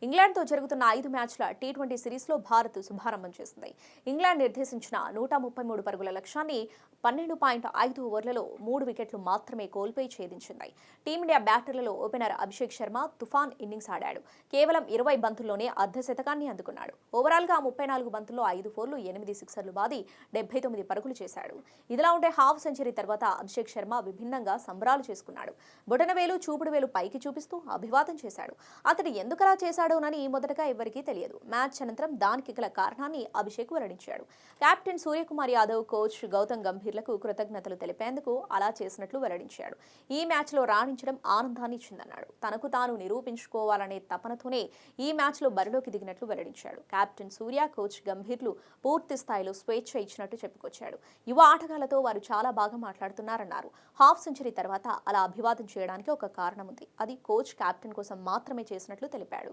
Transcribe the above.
ఇంగ్లాండ్తో జరుగుతున్న 5 మ్యాచ్ల టీ20 సిరీస్లో భారత్ శుభారంభం చేసింది. ఇంగ్లాండ్ నిర్దేశించిన 133 పరుగుల లక్ష్యాన్ని 12.5 ఓవర్లలో 3 వికెట్లు మాత్రమే కోల్పోయి ఛేదించింది. టీమిండియా బ్యాటర్లలో ఓపెనర్ అభిషేక్ శర్మ తుఫాన్ ఇన్నింగ్స్ ఆడాడు. కేవలం 20 బంతుల్లోనే అర్ధ శతకాన్ని అందుకున్నాడు. ఓవరాల్గా 34 బంతుల్లో 5 ఫోర్లు, 8 సిక్సర్లు బాది 79 పరుగులు చేశాడు. ఇదిలా ఉంటే హాఫ్ సెంచరీ తర్వాత అభిషేక్ శర్మ విభిన్నంగా సంబరాలు చేసుకున్నాడు. బొటనవేలు, చూపుడు వేలు పైకి చూపిస్తూ అభివాదం చేశాడు. అతడు ఎందుకలా చేశాడోనని మొదటగా ఎవరికీ తెలియదు. మ్యాచ్ అనంతరం దానికి గల కారణాన్ని అభిషేక్ వెల్లడించాడు. కెప్టెన్ సూర్యకుమార్ యాదవ్, కోచ్ గౌతమ్ గంభీర్లకు కృతజ్ఞతలు తెలిపేందుకు అలా చేసినట్లు వెల్లడించాడు. ఈ మ్యాచ్లో రాణించడం ఆనందాన్ని ఇచ్చిందన్నాడు. తనకు తాను నిరూపించుకోవాలనే తపనతోనే ఈ మ్యాచ్లో బరిలోకి దిగినట్లు వెల్లడించాడు. కెప్టెన్ సూర్య, కోచ్ గంభీర్లు పూర్తి స్థాయిలో స్వేచ్ఛ ఇచ్చినట్టు చెప్పుకొచ్చాడు. యువ ఆటగాళ్లతో వారు చాలా బాగా మాట్లాడుతున్నారన్నారు. హాఫ్ సెంచరీ తర్వాత అలా అభివాదం చేయడానికి ఒక కారణం ఉంది. అది కోచ్ కెప్టెన్ కోసం మాత్రమే చేసినట్లు తెలిపాడు.